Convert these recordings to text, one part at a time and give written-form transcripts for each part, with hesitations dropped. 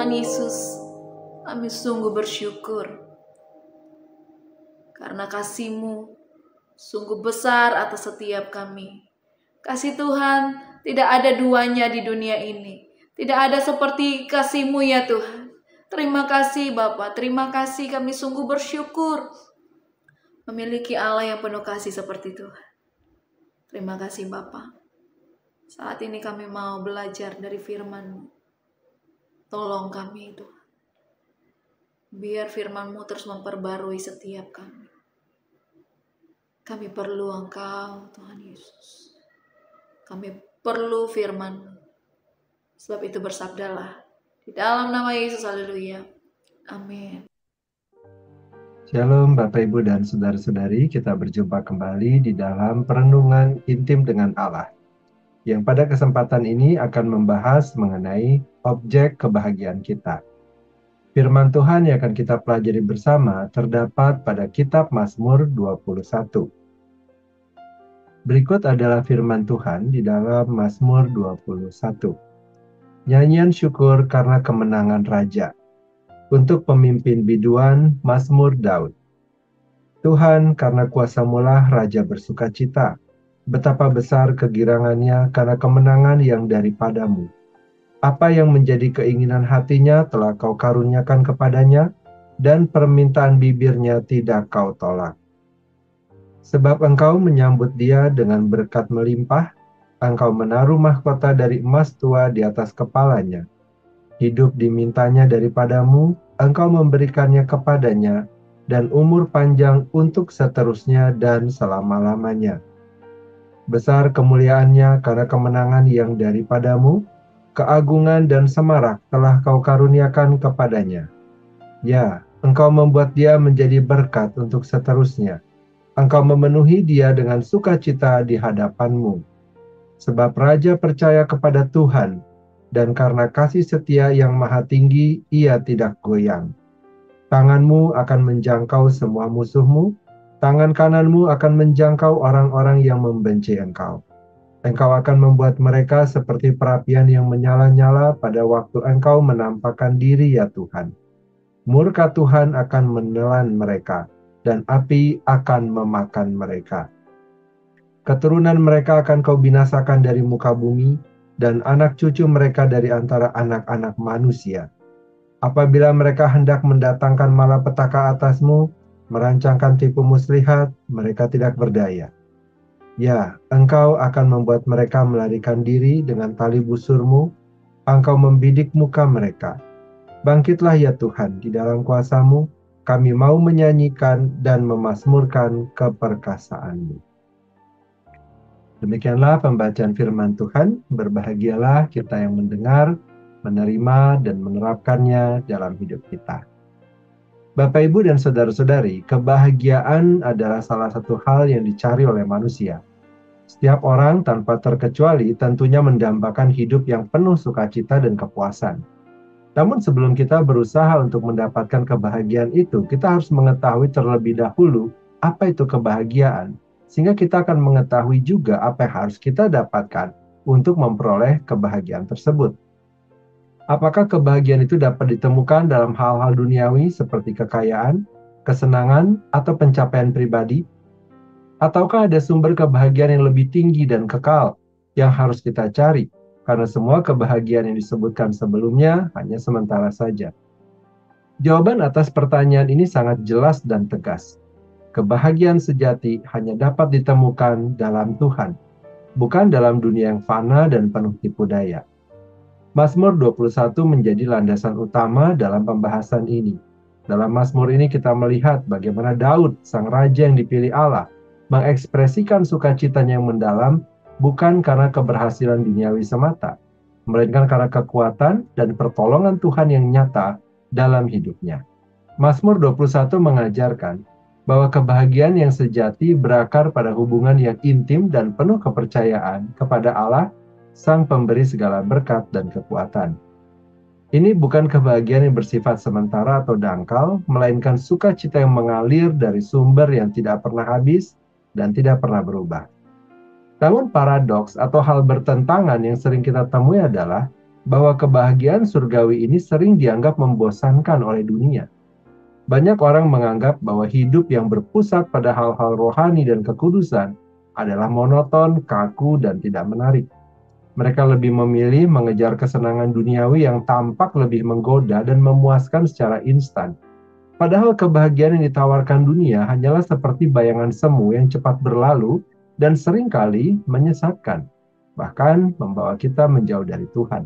Tuhan Yesus, kami sungguh bersyukur karena kasih-Mu sungguh besar atas setiap kami. Kasih Tuhan tidak ada duanya di dunia ini. Tidak ada seperti kasih-Mu ya Tuhan. Terima kasih Bapa, terima kasih, kami sungguh bersyukur memiliki Allah yang penuh kasih seperti Tuhan. Terima kasih Bapa. Saat ini kami mau belajar dari firman-Mu. Tolong kami Tuhan. Biar firman-Mu terus memperbarui setiap kami. Kami perlu Engkau Tuhan Yesus. Kami perlu firman-Mu. Sebab itu bersabdalah. Di dalam nama Yesus, haleluya. Amin. Shalom Bapak Ibu dan Saudara-saudari, kita berjumpa kembali di dalam Perenungan Intim dengan Allah, yang pada kesempatan ini akan membahas mengenai objek kebahagiaan kita. Firman Tuhan yang akan kita pelajari bersama terdapat pada kitab Mazmur 21. Berikut adalah firman Tuhan di dalam Mazmur 21. Nyanyian syukur karena kemenangan Raja. Untuk pemimpin biduan, Mazmur Daud. Tuhan, karena kuasa-Mu lah Raja bersukacita. Betapa besar kegirangannya karena kemenangan yang daripada-Mu. Apa yang menjadi keinginan hatinya telah Kau karuniakan kepadanya, dan permintaan bibirnya tidak Kau tolak. Sebab Engkau menyambut dia dengan berkat melimpah, Engkau menaruh mahkota dari emas tua di atas kepalanya. Hidup dimintanya daripada-Mu, Engkau memberikannya kepadanya, dan umur panjang untuk seterusnya dan selama-lamanya. Besar kemuliaannya karena kemenangan yang daripada-Mu, keagungan dan semarak telah Kau karuniakan kepadanya. Ya, Engkau membuat dia menjadi berkat untuk seterusnya. Engkau memenuhi dia dengan sukacita di hadapan-Mu. Sebab Raja percaya kepada Tuhan, dan karena kasih setia yang maha tinggi, ia tidak goyang. Tangan-Mu akan menjangkau semua musuh-Mu, tangan kanan-Mu akan menjangkau orang-orang yang membenci Engkau. Engkau akan membuat mereka seperti perapian yang menyala-nyala pada waktu Engkau menampakkan diri ya Tuhan. Murka Tuhan akan menelan mereka, dan api akan memakan mereka. Keturunan mereka akan Kau binasakan dari muka bumi, dan anak cucu mereka dari antara anak-anak manusia. Apabila mereka hendak mendatangkan malapetaka atas-Mu, merancangkan tipu muslihat, mereka tidak berdaya. Ya, Engkau akan membuat mereka melarikan diri dengan tali busur-Mu, Engkau membidik muka mereka. Bangkitlah ya Tuhan, di dalam kuasa-Mu, kami mau menyanyikan dan memazmurkan keperkasaan-Mu. Demikianlah pembacaan firman Tuhan. Berbahagialah kita yang mendengar, menerima, dan menerapkannya dalam hidup kita. Bapak, Ibu, dan Saudara-saudari, kebahagiaan adalah salah satu hal yang dicari oleh manusia. Setiap orang tanpa terkecuali tentunya mendambakan hidup yang penuh sukacita dan kepuasan. Namun sebelum kita berusaha untuk mendapatkan kebahagiaan itu, kita harus mengetahui terlebih dahulu apa itu kebahagiaan, sehingga kita akan mengetahui juga apa yang harus kita dapatkan untuk memperoleh kebahagiaan tersebut. Apakah kebahagiaan itu dapat ditemukan dalam hal-hal duniawi seperti kekayaan, kesenangan, atau pencapaian pribadi? Ataukah ada sumber kebahagiaan yang lebih tinggi dan kekal yang harus kita cari? Karena semua kebahagiaan yang disebutkan sebelumnya hanya sementara saja. Jawaban atas pertanyaan ini sangat jelas dan tegas. Kebahagiaan sejati hanya dapat ditemukan dalam Tuhan, bukan dalam dunia yang fana dan penuh tipu daya. Mazmur 21 menjadi landasan utama dalam pembahasan ini. Dalam Mazmur ini kita melihat bagaimana Daud, sang raja yang dipilih Allah, mengekspresikan sukacitanya yang mendalam bukan karena keberhasilan duniawi semata, melainkan karena kekuatan dan pertolongan Tuhan yang nyata dalam hidupnya. Mazmur 21 mengajarkan bahwa kebahagiaan yang sejati berakar pada hubungan yang intim dan penuh kepercayaan kepada Allah, Sang Pemberi segala berkat dan kekuatan. Ini bukan kebahagiaan yang bersifat sementara atau dangkal, melainkan sukacita yang mengalir dari sumber yang tidak pernah habis dan tidak pernah berubah. Namun paradoks atau hal bertentangan yang sering kita temui adalah bahwa kebahagiaan surgawi ini sering dianggap membosankan oleh dunia. Banyak orang menganggap bahwa hidup yang berpusat pada hal-hal rohani dan kekudusan adalah monoton, kaku, dan tidak menarik. Mereka lebih memilih mengejar kesenangan duniawi yang tampak lebih menggoda dan memuaskan secara instan. Padahal kebahagiaan yang ditawarkan dunia hanyalah seperti bayangan semu yang cepat berlalu dan seringkali menyesatkan, bahkan membawa kita menjauh dari Tuhan.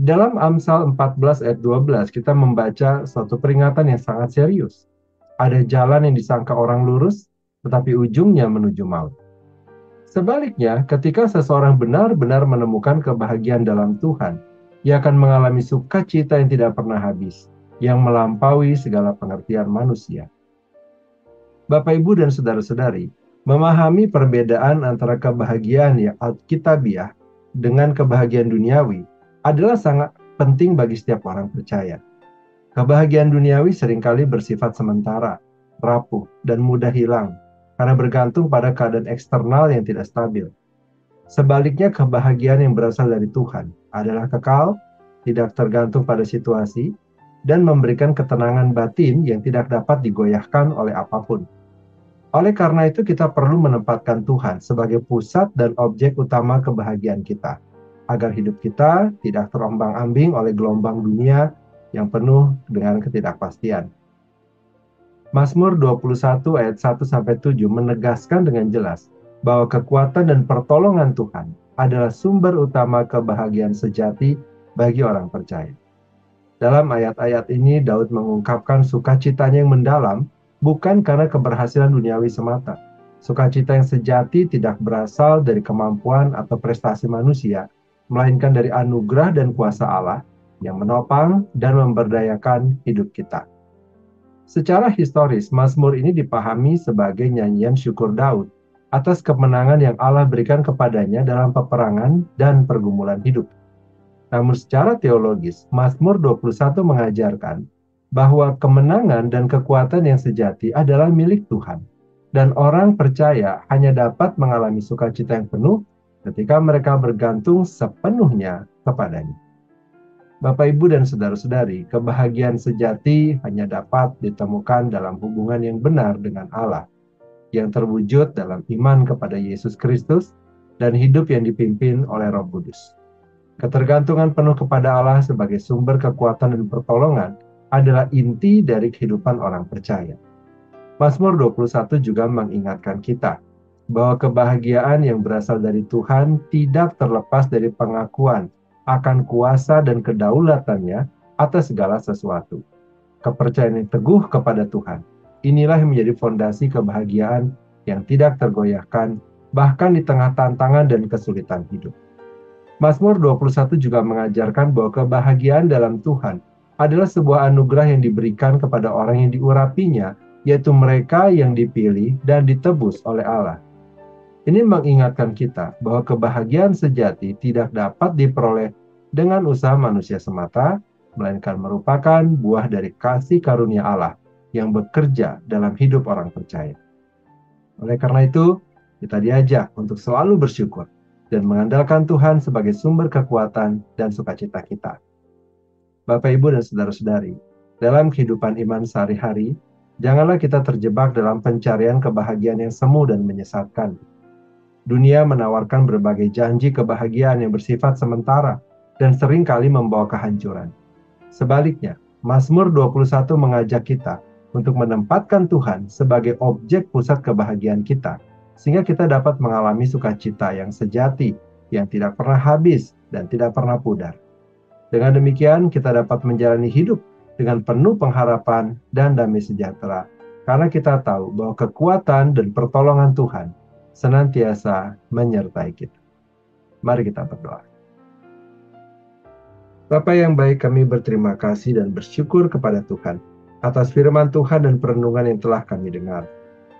Dalam Amsal 14 ayat 12 kita membaca suatu peringatan yang sangat serius. Ada jalan yang disangka orang lurus, tetapi ujungnya menuju maut. Sebaliknya, ketika seseorang benar-benar menemukan kebahagiaan dalam Tuhan, ia akan mengalami sukacita yang tidak pernah habis, yang melampaui segala pengertian manusia. Bapak, Ibu, dan saudara-saudari, memahami perbedaan antara kebahagiaan yang alkitabiah dengan kebahagiaan duniawi adalah sangat penting bagi setiap orang percaya. Kebahagiaan duniawi seringkali bersifat sementara, rapuh, dan mudah hilang karena bergantung pada keadaan eksternal yang tidak stabil. Sebaliknya, kebahagiaan yang berasal dari Tuhan adalah kekal, tidak tergantung pada situasi, dan memberikan ketenangan batin yang tidak dapat digoyahkan oleh apapun. Oleh karena itu, kita perlu menempatkan Tuhan sebagai pusat dan objek utama kebahagiaan kita, agar hidup kita tidak terombang-ambing oleh gelombang dunia yang penuh dengan ketidakpastian. Mazmur 21 ayat 1-7 menegaskan dengan jelas bahwa kekuatan dan pertolongan Tuhan adalah sumber utama kebahagiaan sejati bagi orang percaya. Dalam ayat-ayat ini, Daud mengungkapkan sukacitanya yang mendalam bukan karena keberhasilan duniawi semata. Sukacita yang sejati tidak berasal dari kemampuan atau prestasi manusia, melainkan dari anugerah dan kuasa Allah yang menopang dan memberdayakan hidup kita. Secara historis, Mazmur ini dipahami sebagai nyanyian syukur Daud atas kemenangan yang Allah berikan kepadanya dalam peperangan dan pergumulan hidup. Namun secara teologis, Mazmur 21 mengajarkan bahwa kemenangan dan kekuatan yang sejati adalah milik Tuhan, dan orang percaya hanya dapat mengalami sukacita yang penuh ketika mereka bergantung sepenuhnya kepadanya. Bapak, Ibu, dan saudara-saudari, kebahagiaan sejati hanya dapat ditemukan dalam hubungan yang benar dengan Allah, yang terwujud dalam iman kepada Yesus Kristus dan hidup yang dipimpin oleh Roh Kudus. Ketergantungan penuh kepada Allah sebagai sumber kekuatan dan pertolongan adalah inti dari kehidupan orang percaya. Mazmur 21 juga mengingatkan kita bahwa kebahagiaan yang berasal dari Tuhan tidak terlepas dari pengakuan akan kuasa dan kedaulatannya atas segala sesuatu. Kepercayaan yang teguh kepada Tuhan, inilah yang menjadi fondasi kebahagiaan yang tidak tergoyahkan, bahkan di tengah tantangan dan kesulitan hidup. Mazmur 21 juga mengajarkan bahwa kebahagiaan dalam Tuhan adalah sebuah anugerah yang diberikan kepada orang yang diurapinya, yaitu mereka yang dipilih dan ditebus oleh Allah. Ini mengingatkan kita bahwa kebahagiaan sejati tidak dapat diperoleh dengan usaha manusia semata, melainkan merupakan buah dari kasih karunia Allah yang bekerja dalam hidup orang percaya. Oleh karena itu, kita diajak untuk selalu bersyukur dan mengandalkan Tuhan sebagai sumber kekuatan dan sukacita kita. Bapak, Ibu, dan saudara-saudari, dalam kehidupan iman sehari-hari, janganlah kita terjebak dalam pencarian kebahagiaan yang semu dan menyesatkan. Dunia menawarkan berbagai janji kebahagiaan yang bersifat sementara dan seringkali membawa kehancuran. Sebaliknya, Mazmur 21 mengajak kita untuk menempatkan Tuhan sebagai objek pusat kebahagiaan kita, sehingga kita dapat mengalami sukacita yang sejati, yang tidak pernah habis dan tidak pernah pudar. Dengan demikian, kita dapat menjalani hidup dengan penuh pengharapan dan damai sejahtera, karena kita tahu bahwa kekuatan dan pertolongan Tuhan senantiasa menyertai kita. Mari kita berdoa. Bapa yang baik, kami berterima kasih dan bersyukur kepada Tuhan atas firman Tuhan dan perenungan yang telah kami dengar.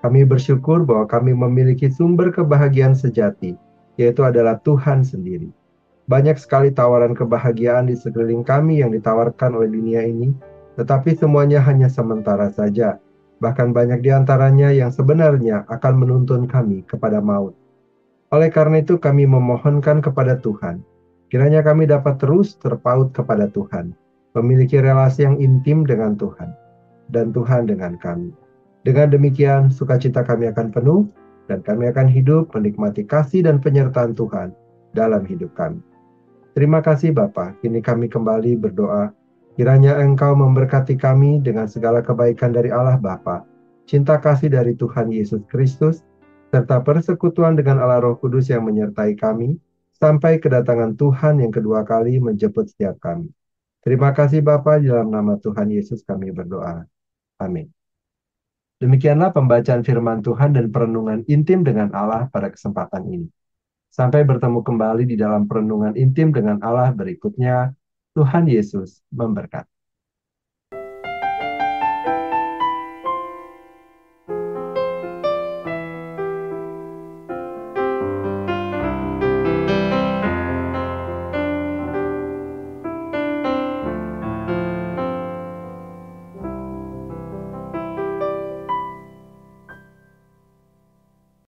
Kami bersyukur bahwa kami memiliki sumber kebahagiaan sejati, yaitu adalah Tuhan sendiri. Banyak sekali tawaran kebahagiaan di sekeliling kami yang ditawarkan oleh dunia ini, tetapi semuanya hanya sementara saja. Bahkan banyak di antaranya yang sebenarnya akan menuntun kami kepada maut. Oleh karena itu kami memohonkan kepada Tuhan, Kiranya kami dapat terus terpaut kepada Tuhan, memiliki relasi yang intim dengan Tuhan, dan Tuhan dengan kami. Dengan demikian, sukacita kami akan penuh, dan kami akan hidup menikmati kasih dan penyertaan Tuhan dalam hidup kami. Terima kasih Bapa, kini kami kembali berdoa. Kiranya Engkau memberkati kami dengan segala kebaikan dari Allah Bapa, cinta kasih dari Tuhan Yesus Kristus, serta persekutuan dengan Allah Roh Kudus yang menyertai kami, sampai kedatangan Tuhan yang kedua kali menjemput setiap kami. Terima kasih Bapa, di dalam nama Tuhan Yesus kami berdoa. Amin. Demikianlah pembacaan firman Tuhan dan perenungan intim dengan Allah pada kesempatan ini. Sampai bertemu kembali di dalam perenungan intim dengan Allah berikutnya. Tuhan Yesus memberkati.